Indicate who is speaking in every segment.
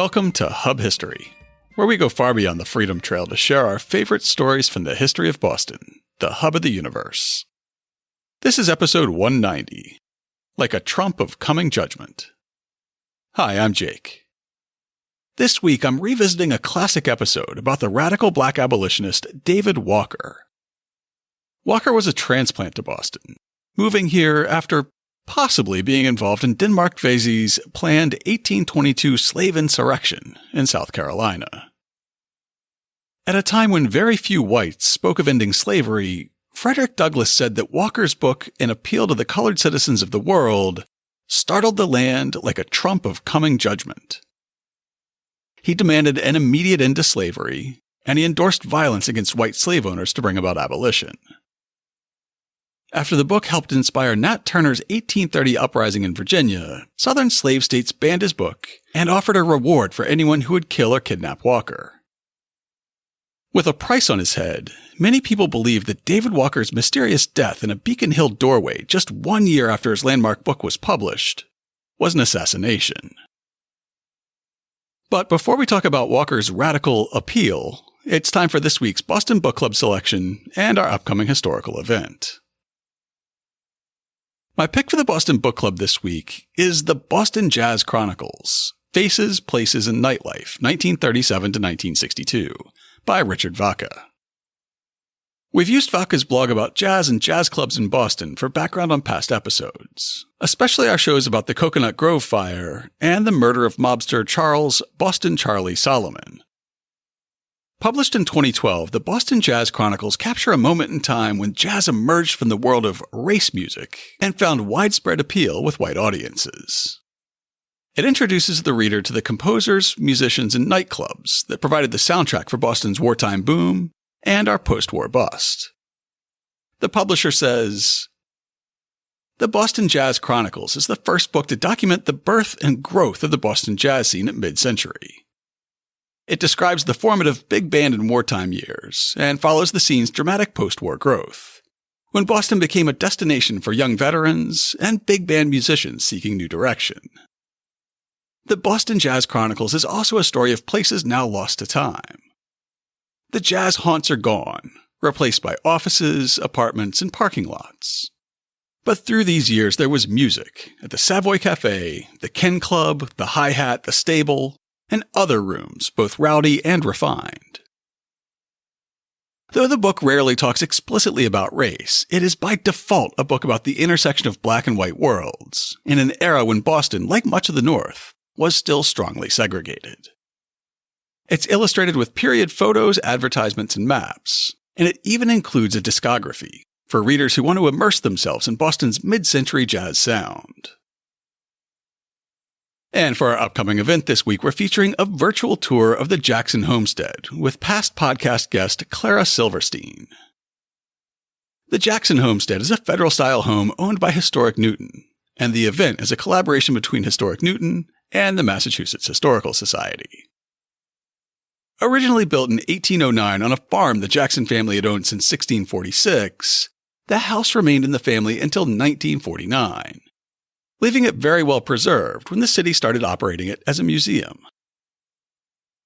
Speaker 1: Welcome to Hub History, where we go far beyond the Freedom Trail to share our favorite stories from the history of Boston, the hub of the universe. This is episode 190, Like a Trump of Coming Judgment. Hi, I'm Jake. This week I'm revisiting a classic episode about the radical black abolitionist David Walker. Walker was a transplant to Boston, moving here after possibly being involved in Denmark Vesey's planned 1822 slave insurrection in South Carolina. At a time when very few whites spoke of ending slavery, Frederick Douglass said that Walker's book, An Appeal to the Colored Citizens of the World, startled the land like a trump of coming judgment. He demanded an immediate end to slavery, and he endorsed violence against white slave owners to bring about abolition. After the book helped inspire Nat Turner's 1830 uprising in Virginia, Southern slave states banned his book and offered a reward for anyone who would kill or kidnap Walker. With a price on his head, many people believe that David Walker's mysterious death in a Beacon Hill doorway just 1 year after his landmark book was published was an assassination. But before we talk about Walker's radical appeal, it's time for this week's Boston Book Club selection and our upcoming historical event. My pick for the Boston Book Club this week is The Boston Jazz Chronicles, Faces, Places, and Nightlife, 1937 to 1962, by Richard Vaca. We've used Vaca's blog about jazz and jazz clubs in Boston for background on past episodes, especially our shows about the Coconut Grove fire and the murder of mobster Charles Boston Charlie Solomon. Published in 2012, the Boston Jazz Chronicles capture a moment in time when jazz emerged from the world of race music and found widespread appeal with white audiences. It introduces the reader to the composers, musicians, and nightclubs that provided the soundtrack for Boston's wartime boom and our post-war bust. The publisher says, "The Boston Jazz Chronicles is the first book to document the birth and growth of the Boston jazz scene at mid-century. It describes the formative big band in wartime years and follows the scene's dramatic post-war growth, when Boston became a destination for young veterans and big band musicians seeking new direction. The Boston Jazz Chronicles is also a story of places now lost to time. The jazz haunts are gone, replaced by offices, apartments, and parking lots. But through these years there was music at the Savoy Cafe, the Ken Club, the Hi-Hat, the Stable, and other rooms, both rowdy and refined." Though the book rarely talks explicitly about race, it is by default a book about the intersection of black and white worlds, in an era when Boston, like much of the North, was still strongly segregated. It's illustrated with period photos, advertisements, and maps, and it even includes a discography for readers who want to immerse themselves in Boston's mid-century jazz sound. And for our upcoming event this week, we're featuring a virtual tour of the Jackson Homestead with past podcast guest Clara Silverstein. The Jackson Homestead is a federal-style home owned by Historic Newton, and the event is a collaboration between Historic Newton and the Massachusetts Historical Society. Originally built in 1809 on a farm the Jackson family had owned since 1646, the house remained in the family until 1949. Leaving it very well preserved when the city started operating it as a museum.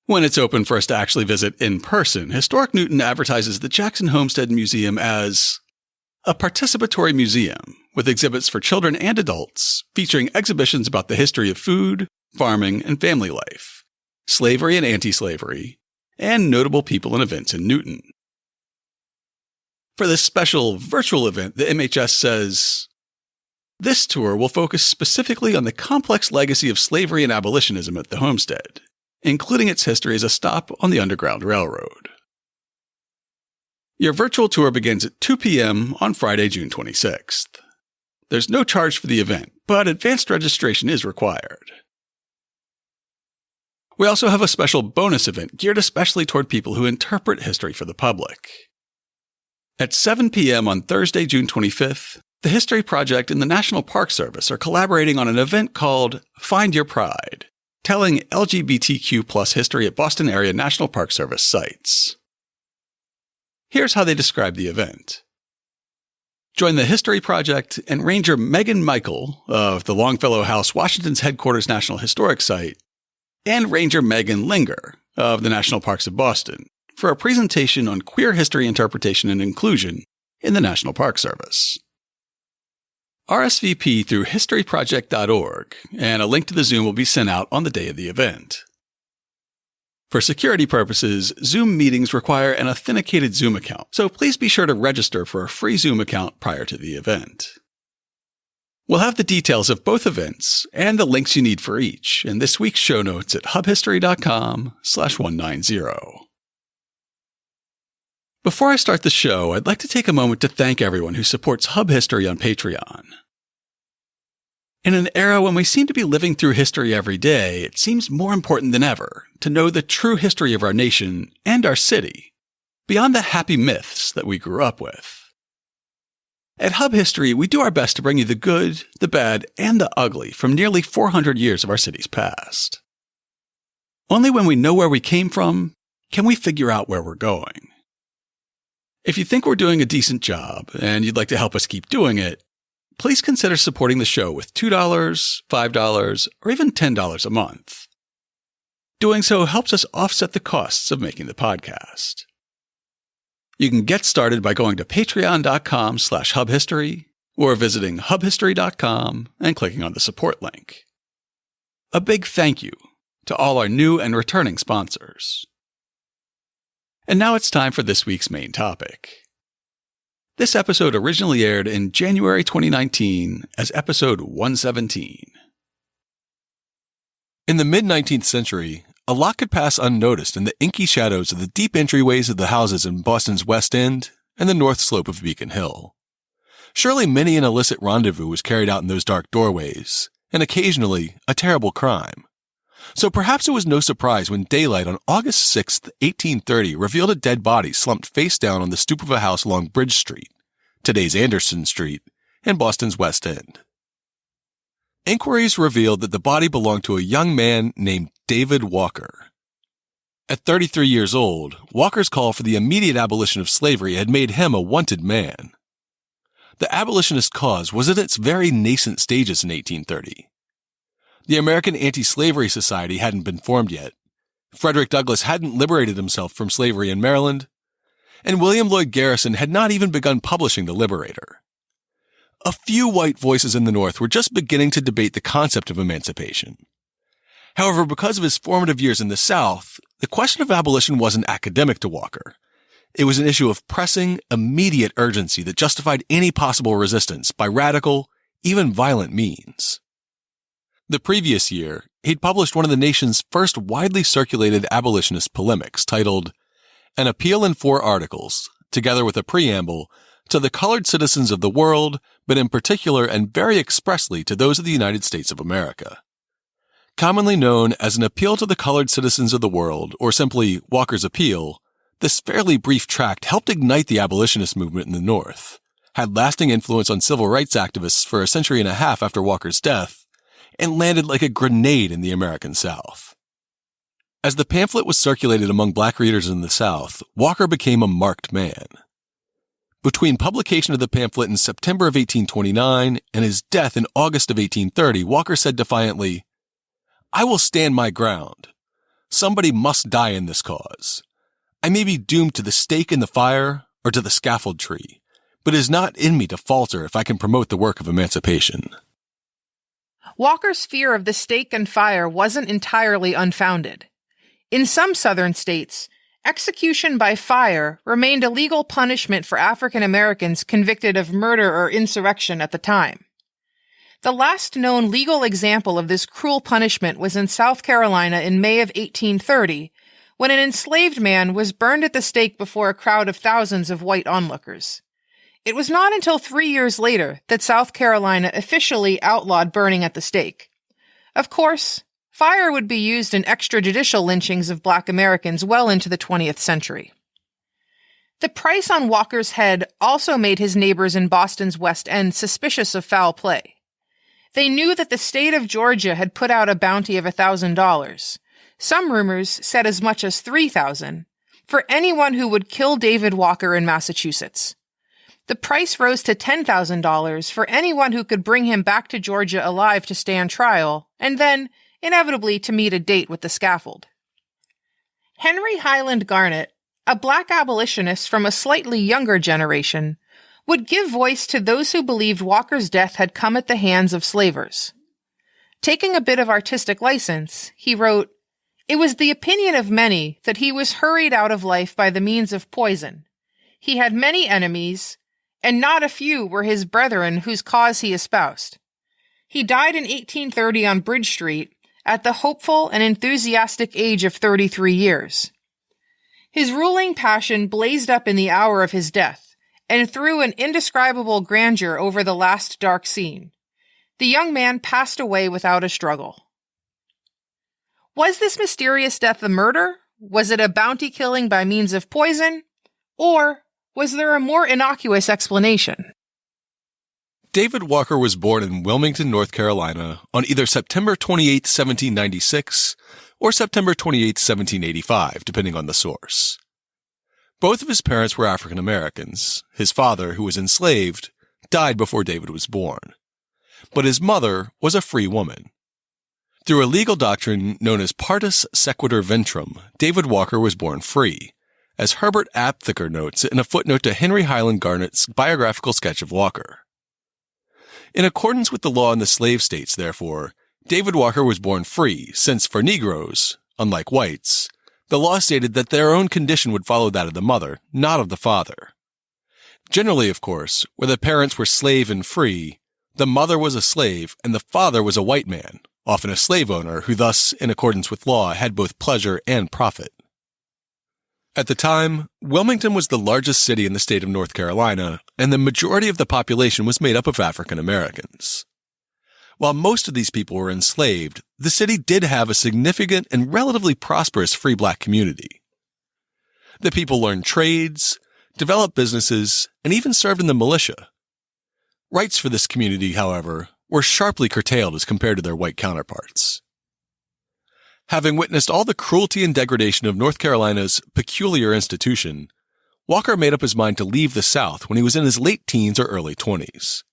Speaker 1: When it's open for us to actually visit in person, Historic Newton advertises the Jackson Homestead Museum as a participatory museum with exhibits for children and adults, featuring exhibitions about the history of food, farming, and family life, slavery and anti-slavery, and notable people and events in Newton. For this special virtual event, the MHS says, "This tour will focus specifically on the complex legacy of slavery and abolitionism at the homestead, including its history as a stop on the Underground Railroad." Your virtual tour begins at 2 p.m. on Friday, June 26th. There's no charge for the event, but advanced registration is required. We also have a special bonus event geared especially toward people who interpret history for the public. At 7 p.m. on Thursday, June 25th, the History Project and the National Park Service are collaborating on an event called Find Your Pride, telling LGBTQ+ history at Boston area National Park Service sites. Here's how they describe the event. Join the History Project and Ranger Megan Michael of the Longfellow House, Washington's headquarters National Historic Site, and Ranger Megan Linger of the National Parks of Boston for a presentation on queer history interpretation and inclusion in the National Park Service. RSVP through historyproject.org, and a link to the Zoom will be sent out on the day of the event. For security purposes, Zoom meetings require an authenticated Zoom account, so please be sure to register for a free Zoom account prior to the event. We'll have the details of both events and the links you need for each in this week's show notes at hubhistory.com/190. Before I start the show, I'd like to take a moment to thank everyone who supports Hub History on Patreon. In an era when we seem to be living through history every day, it seems more important than ever to know the true history of our nation and our city, beyond the happy myths that we grew up with. At Hub History, we do our best to bring you the good, the bad, and the ugly from nearly 400 years of our city's past. Only when we know where we came from can we figure out where we're going. If you think we're doing a decent job and you'd like to help us keep doing it, please consider supporting the show with $2, $5, or even $10 a month. Doing so helps us offset the costs of making the podcast. You can get started by going to patreon.com/hubhistory or visiting hubhistory.com and clicking on the support link. A big thank you to all our new and returning sponsors. And now it's time for this week's main topic. This episode originally aired in January 2019 as episode 117.
Speaker 2: In the mid-19th century, a lot could pass unnoticed in the inky shadows of the deep entryways of the houses in Boston's West End and the north slope of Beacon Hill. Surely many an illicit rendezvous was carried out in those dark doorways, and occasionally a terrible crime. So perhaps it was no surprise when daylight on August 6, 1830 revealed a dead body slumped face down on the stoop of a house along Bridge Street, today's Anderson Street, in Boston's West End. Inquiries revealed that the body belonged to a young man named David Walker. At 33 years old, Walker's call for the immediate abolition of slavery had made him a wanted man. The abolitionist cause was at its very nascent stages in 1830. The American Anti-Slavery Society hadn't been formed yet. Frederick Douglass hadn't liberated himself from slavery in Maryland, and William Lloyd Garrison had not even begun publishing The Liberator. A few white voices in the North were just beginning to debate the concept of emancipation. However, because of his formative years in the South, the question of abolition wasn't academic to Walker. It was an issue of pressing, immediate urgency that justified any possible resistance by radical, even violent means. The previous year, he'd published one of the nation's first widely circulated abolitionist polemics titled An Appeal in 4 Articles, together with a preamble, to the colored citizens of the world, but in particular and very expressly to those of the United States of America. Commonly known as an appeal to the colored citizens of the world, or simply Walker's Appeal, this fairly brief tract helped ignite the abolitionist movement in the North, had lasting influence on civil rights activists for a century and a half after Walker's death, and landed like a grenade in the American South. As the pamphlet was circulated among black readers in the South, Walker became a marked man. Between publication of the pamphlet in September of 1829 and his death in August of 1830, Walker said defiantly, "I will stand my ground. Somebody must die in this cause. I may be doomed to the stake and the fire or to the scaffold tree, but it is not in me to falter if I can promote the work of emancipation."
Speaker 3: Walker's fear of the stake and fire wasn't entirely unfounded. In some southern states, execution by fire remained a legal punishment for African Americans convicted of murder or insurrection at the time. The last known legal example of this cruel punishment was in South Carolina in May of 1830, when an enslaved man was burned at the stake before a crowd of thousands of white onlookers. It was not until 3 years later that South Carolina officially outlawed burning at the stake. Of course, fire would be used in extrajudicial lynchings of black Americans well into the 20th century. The price on Walker's head also made his neighbors in Boston's West End suspicious of foul play. They knew that the state of Georgia had put out a bounty of $1,000. Some rumors said as much as $3,000 for anyone who would kill David Walker in Massachusetts. The price rose to $10,000 for anyone who could bring him back to Georgia alive to stand trial, and then, inevitably to meet a date with the scaffold. Henry Highland Garnet, a black abolitionist from a slightly younger generation, would give voice to those who believed Walker's death had come at the hands of slavers. Taking a bit of artistic license, he wrote, "It was the opinion of many that he was hurried out of life by the means of poison. He had many enemies, and not a few were his brethren whose cause he espoused. He died in 1830 on Bridge Street, at the hopeful and enthusiastic age of 33 years. His ruling passion blazed up in the hour of his death, and threw an indescribable grandeur over the last dark scene. The young man passed away without a struggle." Was this mysterious death a murder? Was it a bounty killing by means of poison? Or was there a more innocuous explanation?
Speaker 2: David Walker was born in Wilmington, North Carolina on either September 28, 1796 or September 28, 1785, depending on the source. Both of his parents were African Americans. His father, who was enslaved, died before David was born. But his mother was a free woman. Through a legal doctrine known as partus sequitur ventrum, David Walker was born free, as Herbert Aptheker notes in a footnote to Henry Highland Garnet's biographical sketch of Walker. In accordance with the law in the slave states, therefore, David Walker was born free, since for Negroes, unlike whites, the law stated that their own condition would follow that of the mother, not of the father. Generally, of course, where the parents were slave and free, the mother was a slave and the father was a white man, often a slave owner who thus, in accordance with law, had both pleasure and profit. At the time, Wilmington was the largest city in the state of North Carolina, and the majority of the population was made up of African Americans. While most of these people were enslaved, the city did have a significant and relatively prosperous free black community. The people learned trades, developed businesses, and even served in the militia. Rights for this community, however, were sharply curtailed as compared to their white counterparts. Having witnessed all the cruelty and degradation of North Carolina's peculiar institution, Walker made up his mind to leave the South when he was in his late teens or early 20s.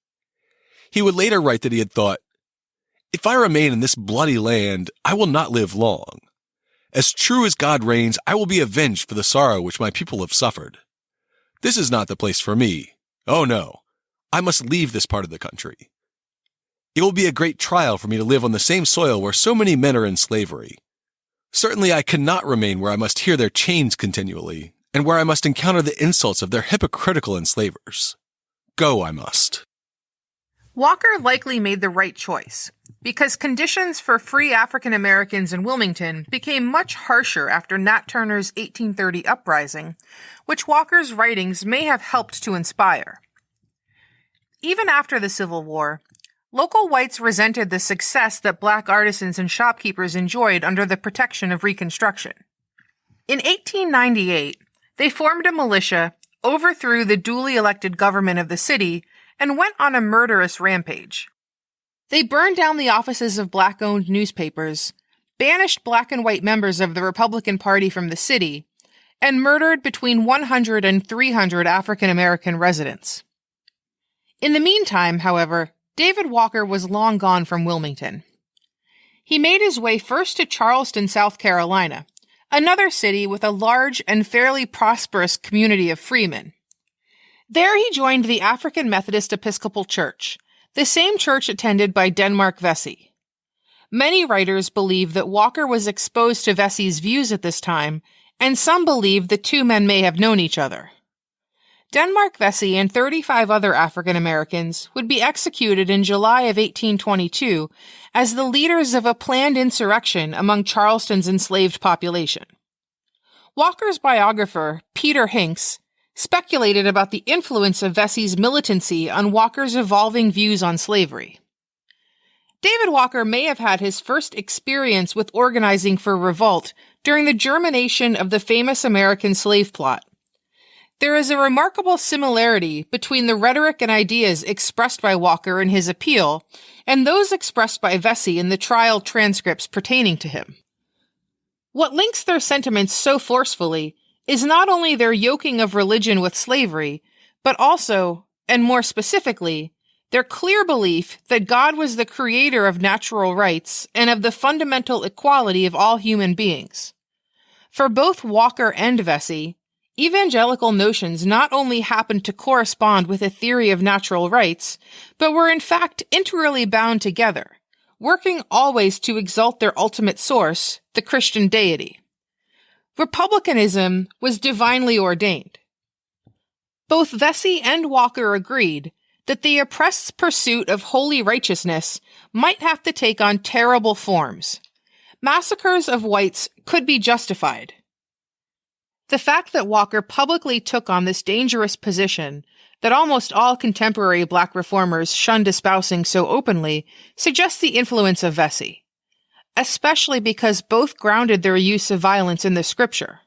Speaker 2: He would later write that he had thought, "If I remain in this bloody land, I will not live long. As true as God reigns, I will be avenged for the sorrow which my people have suffered. This is not the place for me. Oh no, I must leave this part of the country. It will be a great trial for me to live on the same soil where so many men are in slavery. Certainly I cannot remain where I must hear their chains continually, and where I must encounter the insults of their hypocritical enslavers. Go I must."
Speaker 3: Walker likely made the right choice, because conditions for free African Americans in Wilmington became much harsher after Nat Turner's 1830 uprising, which Walker's writings may have helped to inspire. Even after the Civil War, local whites resented the success that black artisans and shopkeepers enjoyed under the protection of Reconstruction. In 1898, they formed a militia, overthrew the duly elected government of the city, and went on a murderous rampage. They burned down the offices of black-owned newspapers, banished black and white members of the Republican Party from the city, and murdered between 100 and 300 African-American residents. In the meantime, however, David Walker was long gone from Wilmington. He made his way first to Charleston, South Carolina, another city with a large and fairly prosperous community of freemen. There he joined the African Methodist Episcopal Church, the same church attended by Denmark Vesey. Many writers believe that Walker was exposed to Vesey's views at this time, and some believe the two men may have known each other. Denmark Vesey and 35 other African Americans would be executed in July of 1822 as the leaders of a planned insurrection among Charleston's enslaved population. Walker's biographer, Peter Hinks, speculated about the influence of Vesey's militancy on Walker's evolving views on slavery. David Walker may have had his first experience with organizing for revolt during the germination of the famous American slave plot. There is a remarkable similarity between the rhetoric and ideas expressed by Walker in his appeal and those expressed by Vesey in the trial transcripts pertaining to him. What links their sentiments so forcefully is not only their yoking of religion with slavery, but also, and more specifically, their clear belief that God was the creator of natural rights and of the fundamental equality of all human beings. For both Walker and Vesey, evangelical notions not only happened to correspond with a theory of natural rights, but were in fact integrally bound together, working always to exalt their ultimate source, the Christian deity. Republicanism was divinely ordained. Both Vesey and Walker agreed that the oppressed's pursuit of holy righteousness might have to take on terrible forms. Massacres of whites could be justified. The fact that Walker publicly took on this dangerous position that almost all contemporary black reformers shunned espousing so openly suggests the influence of Vesey, especially because both grounded their use of violence in the scripture.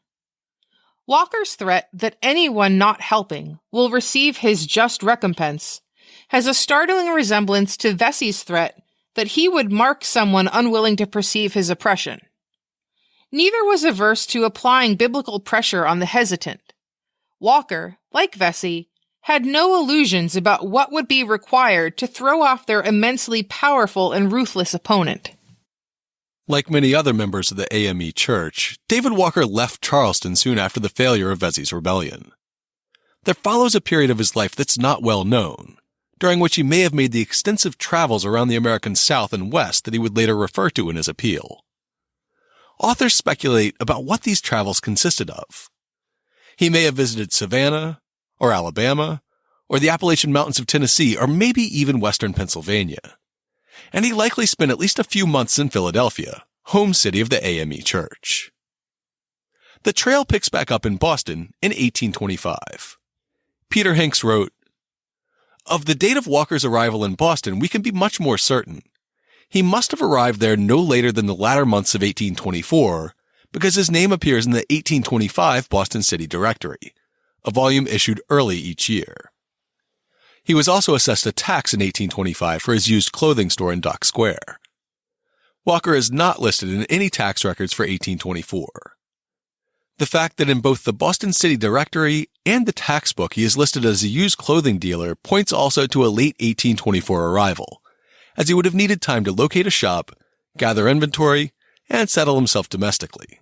Speaker 3: Walker's threat that anyone not helping will receive his just recompense has a startling resemblance to Vesey's threat that he would mark someone unwilling to perceive his oppression. Neither was averse to applying biblical pressure on the hesitant. Walker, like Vesey, had no illusions about what would be required to throw off their immensely powerful and ruthless opponent.
Speaker 2: Like many other members of the AME Church, David Walker left Charleston soon after the failure of Vesey's rebellion. There follows a period of his life that's not well known, during which he may have made the extensive travels around the American South and West that he would later refer to in his appeal. Authors speculate about what these travels consisted of. He may have visited Savannah, or Alabama, or the Appalachian Mountains of Tennessee, or maybe even western Pennsylvania. And he likely spent at least a few months in Philadelphia, home city of the AME Church. The trail picks back up in Boston in 1825. Peter Hinks wrote, "Of the date of Walker's arrival in Boston, we can be much more certain. He must have arrived there no later than the latter months of 1824, because his name appears in the 1825 Boston City Directory, a volume issued early each year. He was also assessed a tax in 1825 for his used clothing store in Dock Square. Walker is not listed in any tax records for 1824. The fact that in both the Boston City Directory and the tax book he is listed as a used clothing dealer points also to a late 1824 arrival, as he would have needed time to locate a shop, gather inventory, and settle himself domestically.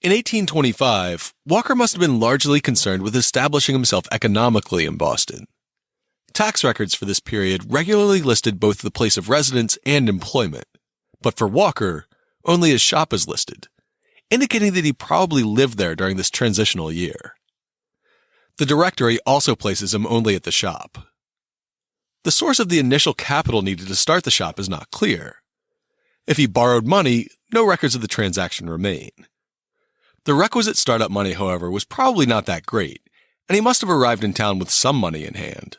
Speaker 2: In 1825, Walker must have been largely concerned with establishing himself economically in Boston. Tax records for this period regularly listed both the place of residence and employment, but for Walker, only his shop is listed, indicating that he probably lived there during this transitional year. The directory also places him only at the shop. The source of the initial capital needed to start the shop is not clear. If he borrowed money, no records of the transaction remain. The requisite startup money, however, was probably not that great, and he must have arrived in town with some money in hand.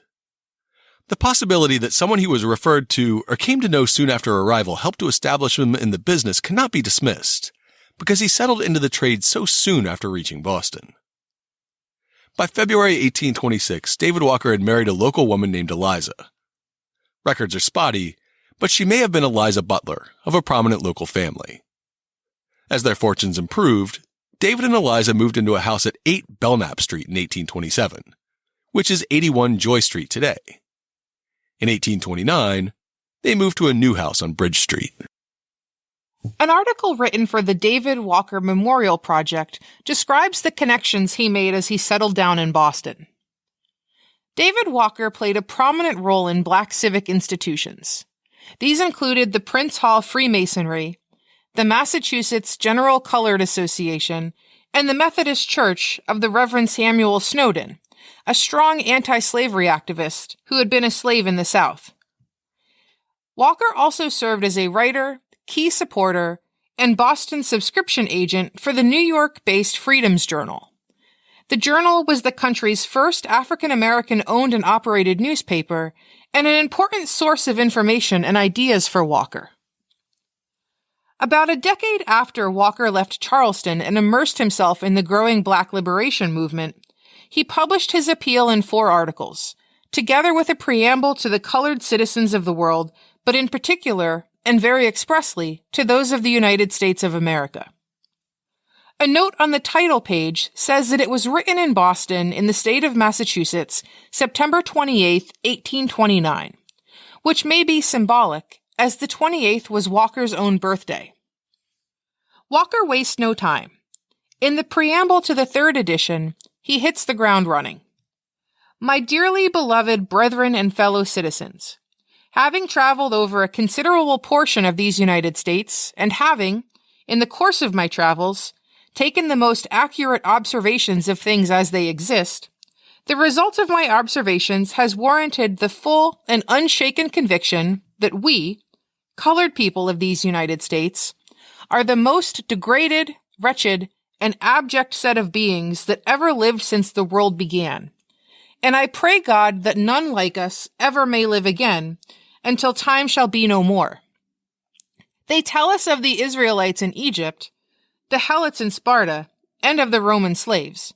Speaker 2: The possibility that someone he was referred to or came to know soon after arrival helped to establish him in the business cannot be dismissed, because he settled into the trade so soon after reaching Boston. By February 1826, David Walker had married a local woman named Eliza. Records are spotty, but she may have been Eliza Butler, of a prominent local family. As their fortunes improved, David and Eliza moved into a house at 8 Belknap Street in 1827, which is 81 Joy Street today. In 1829, they moved to a new house on Bridge Street.
Speaker 3: An article written for the David Walker Memorial Project describes the connections he made as he settled down in Boston. David Walker played a prominent role in black civic institutions. These included the Prince Hall Freemasonry, the Massachusetts General Colored Association, and the Methodist Church of the Reverend Samuel Snowden, a strong anti-slavery activist who had been a slave in the South. Walker also served as a writer, key supporter, and Boston subscription agent for the New York-based Freedom's Journal. The Journal was the country's first African-American owned and operated newspaper and an important source of information and ideas for Walker. About a decade after Walker left Charleston and immersed himself in the growing black liberation movement, he published his appeal in 4 articles, together with a preamble to the colored citizens of the world, but in particular, and very expressly, to those of the United States of America. A note on the title page says that it was written in Boston in the state of Massachusetts, September 28, 1829, which may be symbolic, as the 28th was Walker's own birthday. Walker wastes no time. In the preamble to the third edition, he hits the ground running. My dearly beloved brethren and fellow citizens, having traveled over a considerable portion of these United States, and having, in the course of my travels, taken the most accurate observations of things as they exist, the result of my observations has warranted the full and unshaken conviction that we, colored people of these United States, are the most degraded, wretched, and abject set of beings that ever lived since the world began. And I pray God that none like us ever may live again until time shall be no more. They tell us of the Israelites in Egypt, the Helots in Sparta, and of the Roman slaves,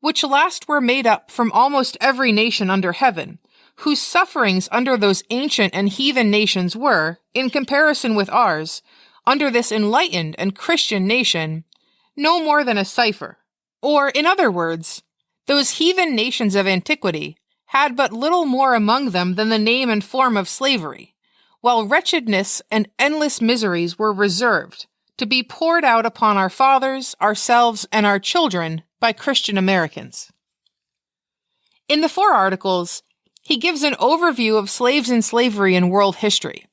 Speaker 3: which last were made up from almost every nation under heaven, whose sufferings under those ancient and heathen nations were, in comparison with ours, under this enlightened and Christian nation, no more than a cipher. Or, in other words, those heathen nations of antiquity had but little more among them than the name and form of slavery, while wretchedness and endless miseries were reserved to be poured out upon our fathers, ourselves, and our children by Christian Americans. In the 4 articles, he gives an overview of slaves and slavery in world history,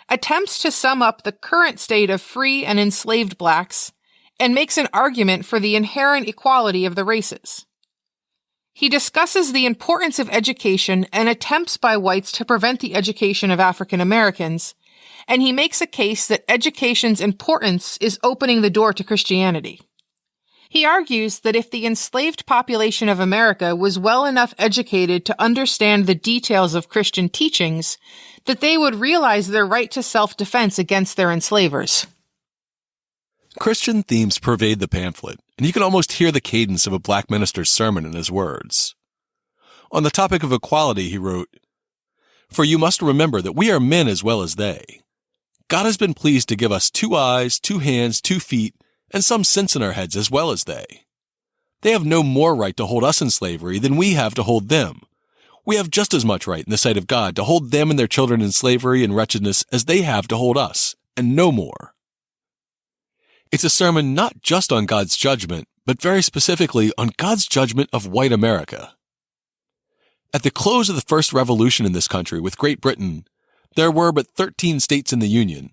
Speaker 3: attempts to sum up the current state of free and enslaved blacks, and makes an argument for the inherent equality of the races. He discusses the importance of education and attempts by whites to prevent the education of African Americans, and he makes a case that education's importance is opening the door to Christianity. He argues that if the enslaved population of America was well enough educated to understand the details of Christian teachings, that they would realize their right to self-defense against their enslavers.
Speaker 2: Christian themes pervade the pamphlet, and you can almost hear the cadence of a black minister's sermon in his words. On the topic of equality, he wrote, "For you must remember that we are men as well as they. God has been pleased to give us 2 eyes, 2 hands, 2 feet, and some sense in our heads as well as they. They have no more right to hold us in slavery than we have to hold them. We have just as much right in the sight of God to hold them and their children in slavery and wretchedness as they have to hold us, and no more." It's a sermon not just on God's judgment, but very specifically on God's judgment of white America. At the close of the first revolution in this country with Great Britain, there were but 13 states in the Union.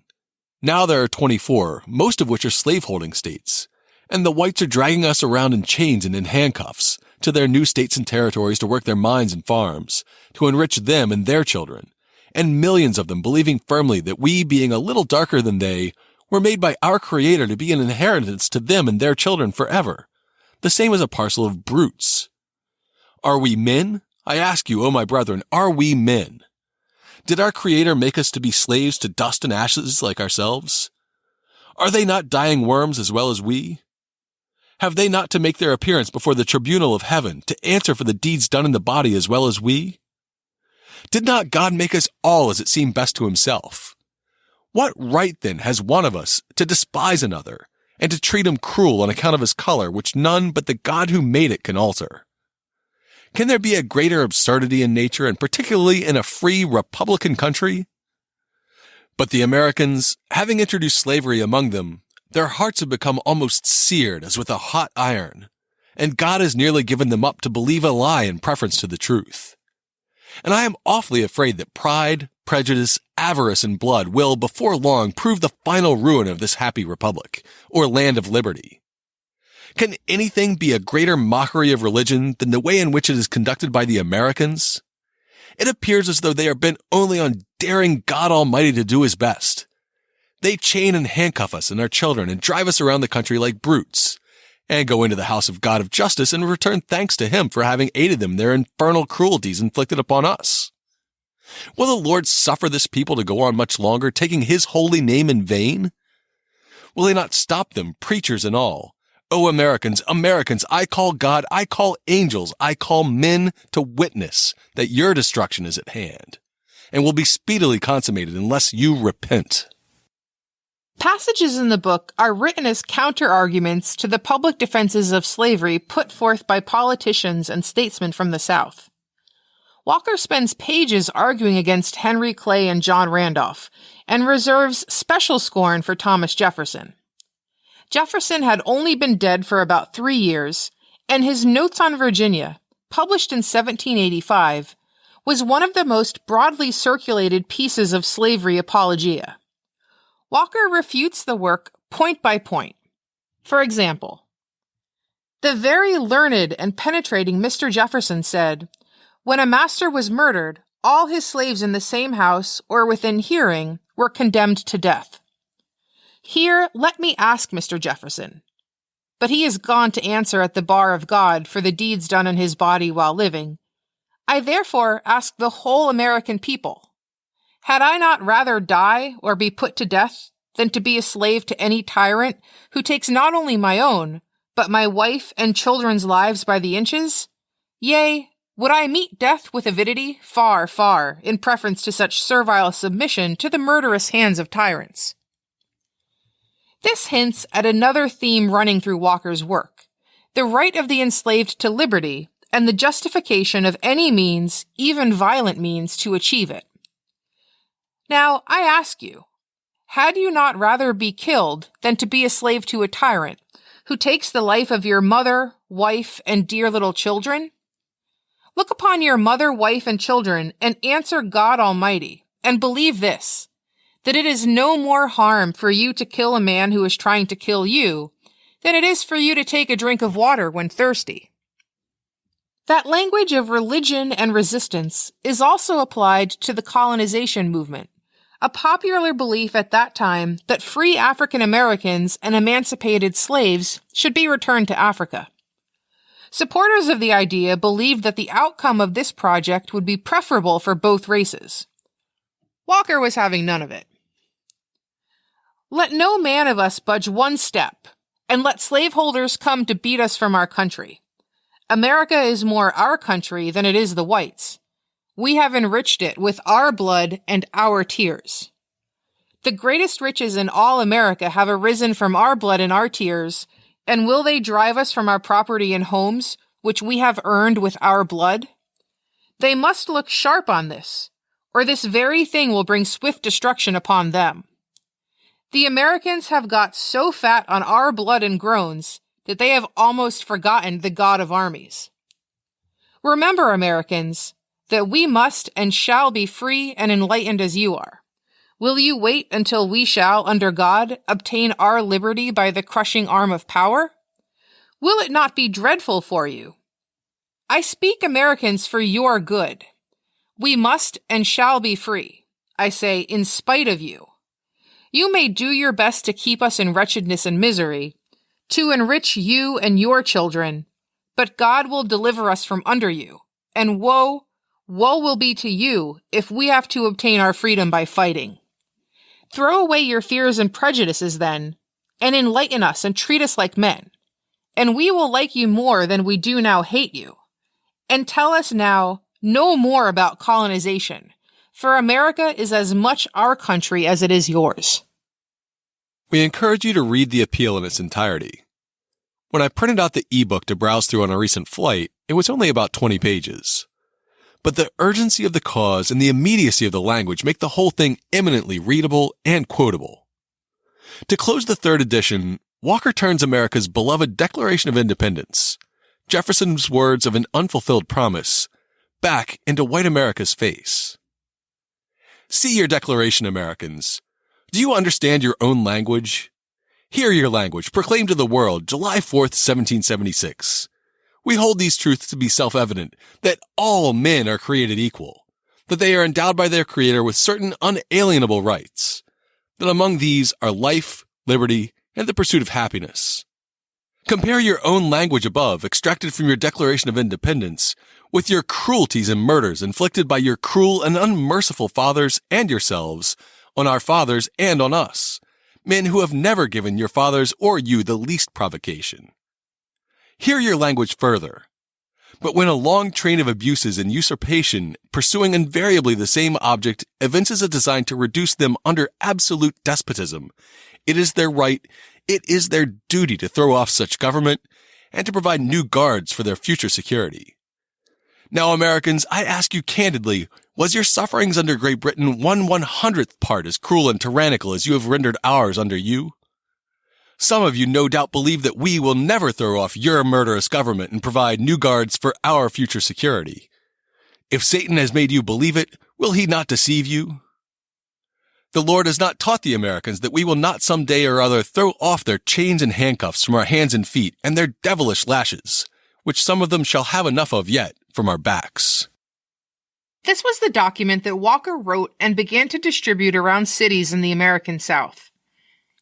Speaker 2: Now there are 24, most of which are slaveholding states, and the whites are dragging us around in chains and in handcuffs to their new states and territories to work their mines and farms, to enrich them and their children, and millions of them believing firmly that we, being a little darker than they, were made by our Creator to be an inheritance to them and their children forever, the same as a parcel of brutes. Are we men? I ask you, O my brethren, are we men? Did our Creator make us to be slaves to dust and ashes like ourselves? Are they not dying worms as well as we? Have they not to make their appearance before the tribunal of heaven, to answer for the deeds done in the body as well as we? Did not God make us all as it seemed best to himself? What right, then, has one of us to despise another, and to treat him cruel on account of his color, which none but the God who made it can alter? Can there be a greater absurdity in nature, and particularly in a free, republican country? But the Americans, having introduced slavery among them, their hearts have become almost seared as with a hot iron, and God has nearly given them up to believe a lie in preference to the truth. And I am awfully afraid that pride, prejudice, avarice, and blood will, before long, prove the final ruin of this happy republic, or land of liberty. Can anything be a greater mockery of religion than the way in which it is conducted by the Americans? It appears as though they are bent only on daring God Almighty to do his best. They chain and handcuff us and our children and drive us around the country like brutes, and go into the house of God of justice and return thanks to him for having aided them in their infernal cruelties inflicted upon us. Will the Lord suffer this people to go on much longer, taking his holy name in vain? Will he not stop them, preachers and all? O Americans, Americans, I call God, I call angels, I call men to witness that your destruction is at hand, and will be speedily consummated unless you repent.
Speaker 3: Passages in the book are written as counter-arguments to the public defenses of slavery put forth by politicians and statesmen from the South. Walker spends pages arguing against Henry Clay and John Randolph, and reserves special scorn for Thomas Jefferson. Jefferson had only been dead for about 3 years, and his Notes on Virginia, published in 1785, was one of the most broadly circulated pieces of slavery apologia. Walker refutes the work point by point. For example, the very learned and penetrating Mr. Jefferson said, "When a master was murdered, all his slaves in the same house or within hearing were condemned to death." Here, let me ask Mr. Jefferson, but he is gone to answer at the bar of God for the deeds done in his body while living. I therefore ask the whole American people, had I not rather die or be put to death than to be a slave to any tyrant who takes not only my own, but my wife and children's lives by the inches? Yea, would I meet death with avidity? Far, far, in preference to such servile submission to the murderous hands of tyrants. This hints at another theme running through Walker's work, the right of the enslaved to liberty and the justification of any means, even violent means, to achieve it. Now, I ask you, had you not rather be killed than to be a slave to a tyrant who takes the life of your mother, wife, and dear little children? Look upon your mother, wife, and children and answer God Almighty, and believe this, that it is no more harm for you to kill a man who is trying to kill you than it is for you to take a drink of water when thirsty. That language of religion and resistance is also applied to the colonization movement, a popular belief at that time that free African Americans and emancipated slaves should be returned to Africa. Supporters of the idea believed that the outcome of this project would be preferable for both races. Walker was having none of it. Let no man of us budge one step, and let slaveholders come to beat us from our country. America is more our country than it is the whites. We have enriched it with our blood and our tears. The greatest riches in all America have arisen from our blood and our tears, and will they drive us from our property and homes, which we have earned with our blood? They must look sharp on this, or this very thing will bring swift destruction upon them. The Americans have got so fat on our blood and groans that they have almost forgotten the God of armies. Remember, Americans, that we must and shall be free and enlightened as you are. Will you wait until we shall, under God, obtain our liberty by the crushing arm of power? Will it not be dreadful for you? I speak, Americans, for your good. We must and shall be free, I say, in spite of you. You may do your best to keep us in wretchedness and misery, to enrich you and your children, but God will deliver us from under you, and woe will be to you if we have to obtain our freedom by fighting. Throw away your fears and prejudices then, and enlighten us and treat us like men, and we will like you more than we do now hate you. And tell us now no more about colonization, for America is as much our country as it is yours.
Speaker 2: We encourage you to read the appeal in its entirety. When I printed out the ebook to browse through on a recent flight, it was only about 20 pages. But the urgency of the cause and the immediacy of the language make the whole thing eminently readable and quotable. To close the third edition, Walker turns America's beloved Declaration of Independence, Jefferson's words of an unfulfilled promise, back into white America's face. See your Declaration, Americans. Do you understand your own language? Hear your language proclaimed to the world July 4th, 1776. We hold these truths to be self-evident, that all men are created equal, that they are endowed by their Creator with certain unalienable rights, that among these are life, liberty, and the pursuit of happiness. Compare your own language above, extracted from your Declaration of Independence, with your cruelties and murders inflicted by your cruel and unmerciful fathers and yourselves, on our fathers and on us, men who have never given your fathers or you the least provocation. Hear your language further. But when a long train of abuses and usurpation, pursuing invariably the same object, evinces a design to reduce them under absolute despotism, It is their right, it is their duty to throw off such government and to provide new guards for their future security. Now, Americans, I ask you candidly, was your sufferings under Great Britain 1/100th part as cruel and tyrannical as you have rendered ours under you? Some of you no doubt believe that we will never throw off your murderous government and provide new guards for our future security. If Satan has made you believe it, will he not deceive you? The Lord has not taught the Americans that we will not some day or other throw off their chains and handcuffs from our hands and feet and their devilish lashes, which some of them shall have enough of yet, from our backs.
Speaker 3: This was the document that Walker wrote and began to distribute around cities in the American South.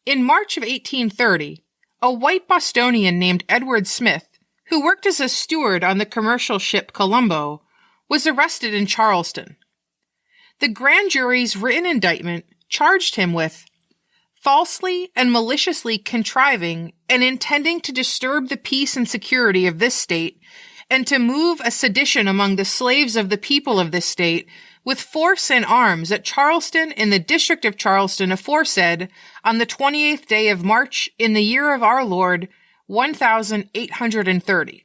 Speaker 3: In March of 1830, a white Bostonian named Edward Smith, who worked as a steward on the commercial ship Colombo, was arrested in Charleston. The grand jury's written indictment charged him with falsely and maliciously contriving and intending to disturb the peace and security of this state and to move a sedition among the slaves of the people of this state with force and arms at Charleston in the district of Charleston aforesaid on the 28th day of March in the year of our Lord 1830,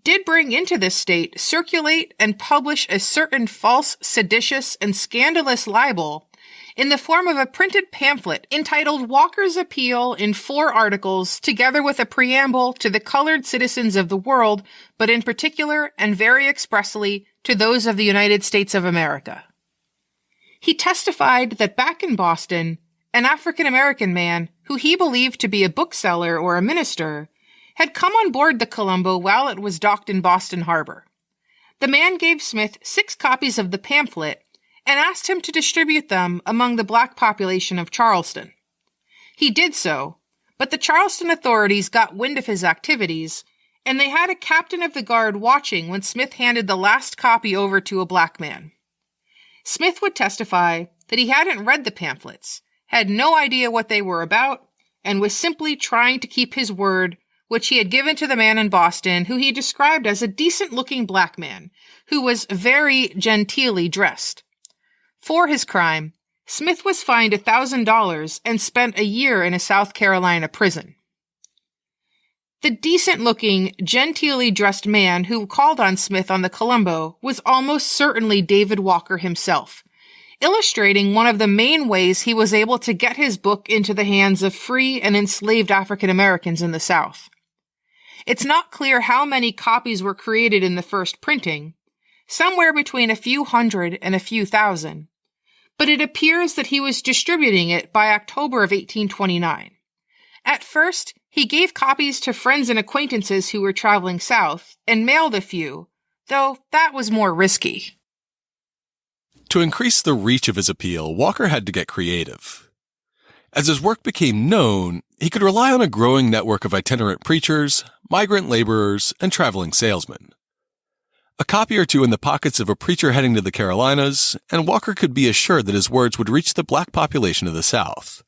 Speaker 3: did bring into this state, circulate, and publish a certain false, seditious, and scandalous libel in the form of a printed pamphlet entitled Walker's Appeal in 4 articles, together with a preamble to the colored citizens of the world, but in particular and very expressly to those of the United States of America. He testified that back in Boston, an African-American man, who he believed to be a bookseller or a minister, had come on board the Colombo while it was docked in Boston Harbor. The man gave Smith 6 copies of the pamphlet and asked him to distribute them among the black population of Charleston. He did so, but the Charleston authorities got wind of his activities, and they had a captain of the guard watching when Smith handed the last copy over to a black man. Smith would testify that he hadn't read the pamphlets, had no idea what they were about, and was simply trying to keep his word, which he had given to the man in Boston, who he described as a decent-looking black man, who was very genteelly dressed. For his crime, Smith was fined $1,000 and spent a year in a South Carolina prison. The decent-looking, genteelly dressed man who called on Smith on the Colombo was almost certainly David Walker himself, illustrating one of the main ways he was able to get his book into the hands of free and enslaved African Americans in the South. It's not clear how many copies were created in the first printing, somewhere between a few hundred and a few thousand, but it appears that he was distributing it by October of 1829. At first, he gave copies to friends and acquaintances who were traveling south, and mailed a few, though that was more risky.
Speaker 2: To increase the reach of his appeal, Walker had to get creative. As his work became known, he could rely on a growing network of itinerant preachers, migrant laborers, and traveling salesmen. A copy or two in the pockets of a preacher heading to the Carolinas, and Walker could be assured that his words would reach the black population of the South,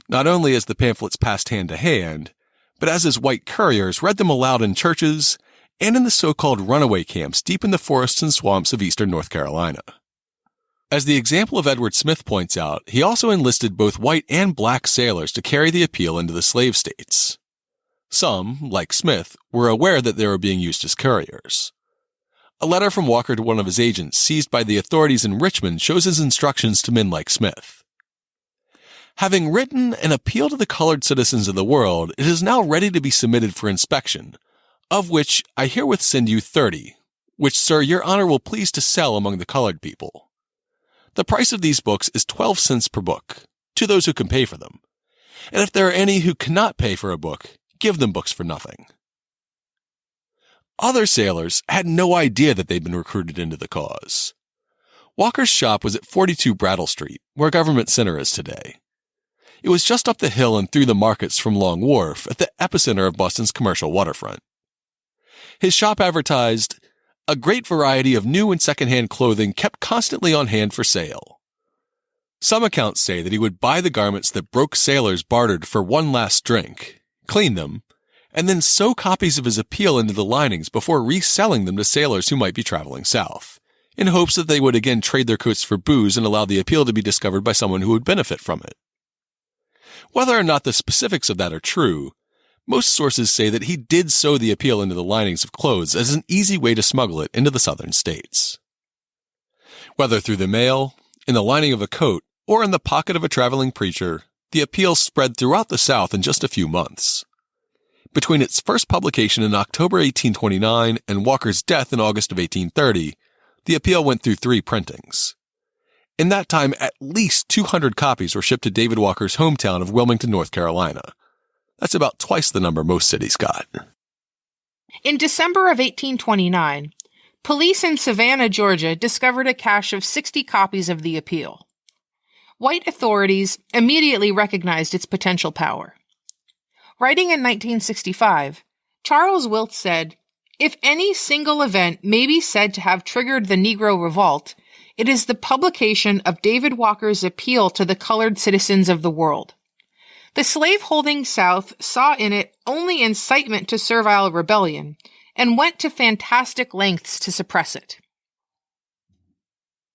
Speaker 2: not only as the pamphlets passed hand to hand, but as his white couriers read them aloud in churches and in the so-called runaway camps deep in the forests and swamps of eastern North Carolina. As the example of Edward Smith points out, he also enlisted both white and black sailors to carry the appeal into the slave states. Some, like Smith, were aware that they were being used as couriers. A letter from Walker to one of his agents seized by the authorities in Richmond shows his instructions to men like Smith. Having written an appeal to the colored citizens of the world, it is now ready to be submitted for inspection, of which I herewith send you 30, which, sir, your honor will please to sell among the colored people. The price of these books is 12 cents per book, to those who can pay for them. And if there are any who cannot pay for a book, give them books for nothing. Other sailors had no idea that they'd been recruited into the cause. Walker's shop was at 42 Brattle Street, where Government Center is today. It was just up the hill and through the markets from Long Wharf at the epicenter of Boston's commercial waterfront. His shop advertised a great variety of new and second-hand clothing kept constantly on hand for sale. Some accounts say that he would buy the garments that broke sailors bartered for one last drink, clean them, and then sew copies of his appeal into the linings before reselling them to sailors who might be traveling south, in hopes that they would again trade their coats for booze and allow the appeal to be discovered by someone who would benefit from it. Whether or not the specifics of that are true, most sources say that he did sew the appeal into the linings of clothes as an easy way to smuggle it into the southern states. Whether through the mail, in the lining of a coat, or in the pocket of a traveling preacher, the appeal spread throughout the South in just a few months. Between its first publication in October 1829 and Walker's death in August of 1830, the appeal went through 3 printings. In that time, at least 200 copies were shipped to David Walker's hometown of Wilmington, North Carolina. That's about twice the number most cities got.
Speaker 3: In December of 1829, police in Savannah, Georgia, discovered a cache of 60 copies of the appeal. White authorities immediately recognized its potential power. Writing in 1965, Charles Wiltz said, "If any single event may be said to have triggered the Negro revolt, it is the publication of David Walker's appeal to the colored citizens of the world. The slave-holding South saw in it only incitement to servile rebellion, and went to fantastic lengths to suppress it."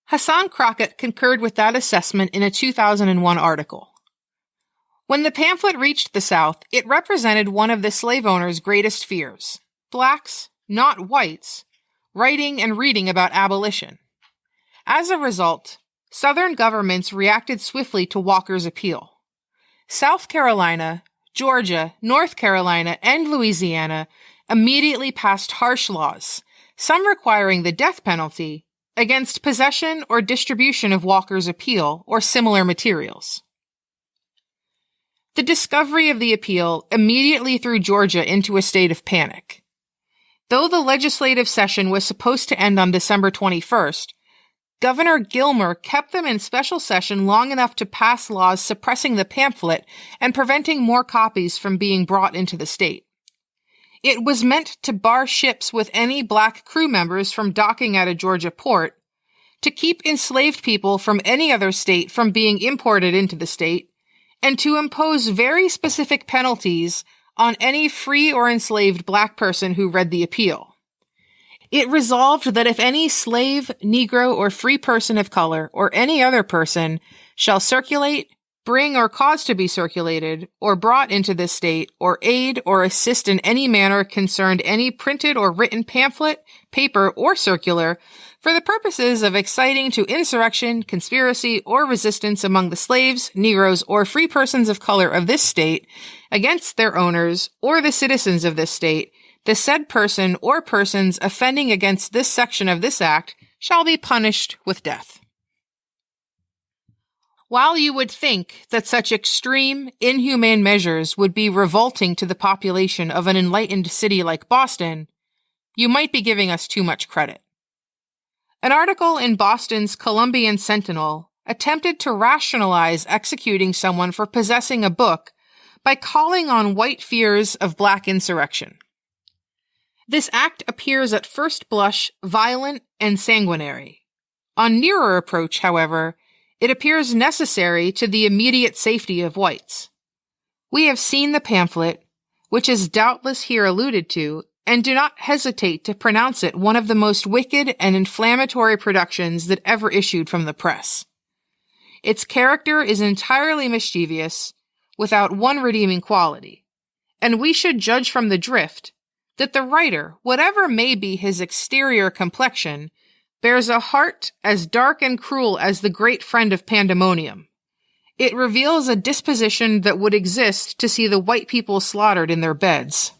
Speaker 3: Hassan Crockett concurred with that assessment in a 2001 article. When the pamphlet reached the South, it represented one of the slave owners' greatest fears: blacks, not whites, writing and reading about abolition. As a result, Southern governments reacted swiftly to Walker's appeal. South Carolina, Georgia, North Carolina, and Louisiana immediately passed harsh laws, some requiring the death penalty, against possession or distribution of Walker's appeal or similar materials. The discovery of the appeal immediately threw Georgia into a state of panic. Though the legislative session was supposed to end on December 21st, Governor Gilmer kept them in special session long enough to pass laws suppressing the pamphlet and preventing more copies from being brought into the state. It was meant to bar ships with any black crew members from docking at a Georgia port, to keep enslaved people from any other state from being imported into the state, and to impose very specific penalties on any free or enslaved black person who read the appeal. It resolved that if any slave, Negro, or free person of color, or any other person, shall circulate, bring or cause to be circulated, or brought into this state, or aid or assist in any manner concerned any printed or written pamphlet, paper, or circular, for the purposes of exciting to insurrection, conspiracy, or resistance among the slaves, Negroes, or free persons of color of this state, against their owners, or the citizens of this state, the said person or persons offending against this section of this act shall be punished with death. While you would think that such extreme, inhumane measures would be revolting to the population of an enlightened city like Boston, you might be giving us too much credit. An article in Boston's Columbian Sentinel attempted to rationalize executing someone for possessing a book by calling on white fears of black insurrection. This act appears at first blush violent and sanguinary. On nearer approach, however, it appears necessary to the immediate safety of whites. We have seen the pamphlet, which is doubtless here alluded to, and do not hesitate to pronounce it one of the most wicked and inflammatory productions that ever issued from the press. Its character is entirely mischievous, without one redeeming quality, and we should judge from the drift that the writer, whatever may be his exterior complexion, bears a heart as dark and cruel as the great friend of Pandemonium. It reveals a disposition that would exist to see the white people slaughtered in their beds.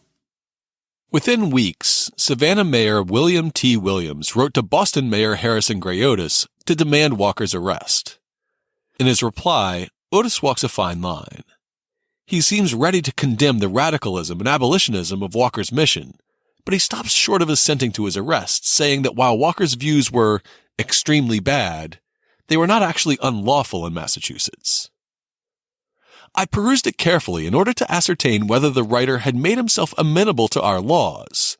Speaker 2: Within weeks, Savannah Mayor William T. Williams wrote to Boston Mayor Harrison Gray Otis to demand Walker's arrest. In his reply, Otis walks a fine line. He seems ready to condemn the radicalism and abolitionism of Walker's mission, but he stops short of assenting to his arrest, saying that while Walker's views were extremely bad, they were not actually unlawful in Massachusetts. I perused it carefully in order to ascertain whether the writer had made himself amenable to our laws,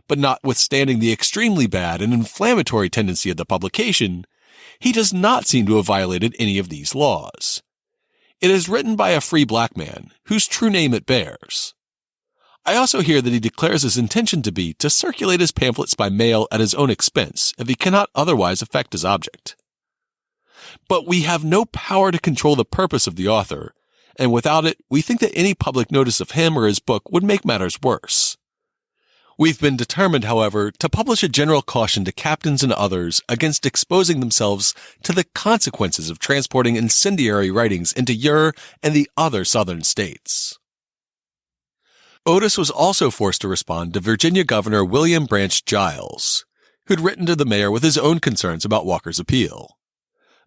Speaker 2: but notwithstanding the extremely bad and inflammatory tendency of the publication, he does not seem to have violated any of these laws. It is written by a free black man, whose true name it bears. I also hear that he declares his intention to be to circulate his pamphlets by mail at his own expense if he cannot otherwise effect his object. But we have no power to control the purpose of the author, and without it, we think that any public notice of him or his book would make matters worse. We've been determined, however, to publish a general caution to captains and others against exposing themselves to the consequences of transporting incendiary writings into your and the other southern states. Otis was also forced to respond to Virginia Governor William Branch Giles, who'd written to the mayor with his own concerns about Walker's appeal.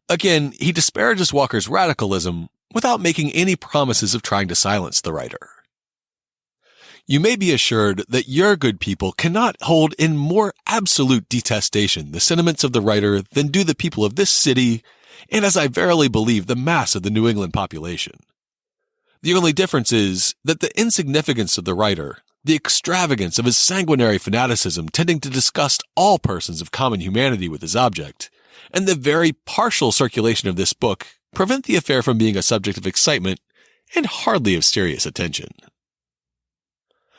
Speaker 2: Again, he disparages Walker's radicalism without making any promises of trying to silence the writer. You may be assured that your good people cannot hold in more absolute detestation the sentiments of the writer than do the people of this city, and as I verily believe, the mass of the New England population. The only difference is that the insignificance of the writer, the extravagance of his sanguinary fanaticism tending to disgust all persons of common humanity with his object, and the very partial circulation of this book prevent the affair from being a subject of excitement and hardly of serious attention.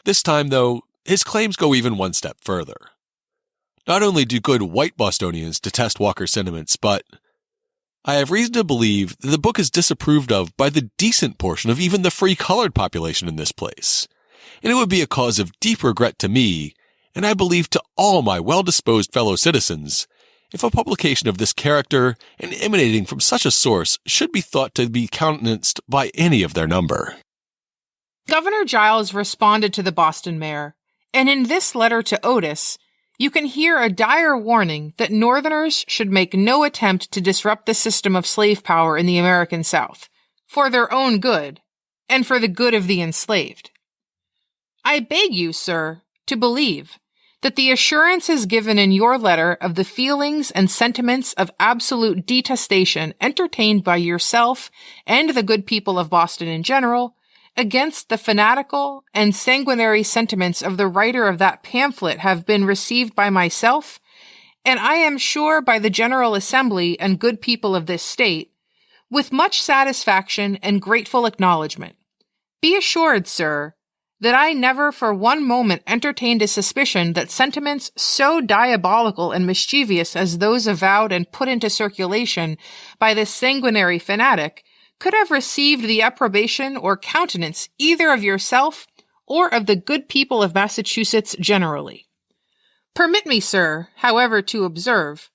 Speaker 2: This time, though, his claims go even one step further. Not only do good white Bostonians detest Walker's sentiments, but I have reason to believe that the book is disapproved of by the decent portion of even the free-colored population in this place, and it would be a cause of deep regret to me, and I believe to all my well-disposed fellow citizens, if a publication of this character and emanating from such a source should be thought to be countenanced by any of their number.
Speaker 3: Governor Giles responded to the Boston mayor, and in this letter to Otis, you can hear a dire warning that Northerners should make no attempt to disrupt the system of slave power in the American South, for their own good, and for the good of the enslaved. I beg you, sir, to believe that the assurances given in your letter of the feelings and sentiments of absolute detestation entertained by yourself and the good people of Boston in general against the fanatical and sanguinary sentiments of the writer of that pamphlet have been received by myself, and I am sure by the General Assembly and good people of this state, with much satisfaction and grateful acknowledgement. Be assured, sir, that I never for one moment entertained a suspicion that sentiments so diabolical and mischievous as those avowed and put into circulation by this sanguinary fanatic could have received the approbation or countenance either of yourself or of the good people of Massachusetts generally. Permit me, sir, however, to observe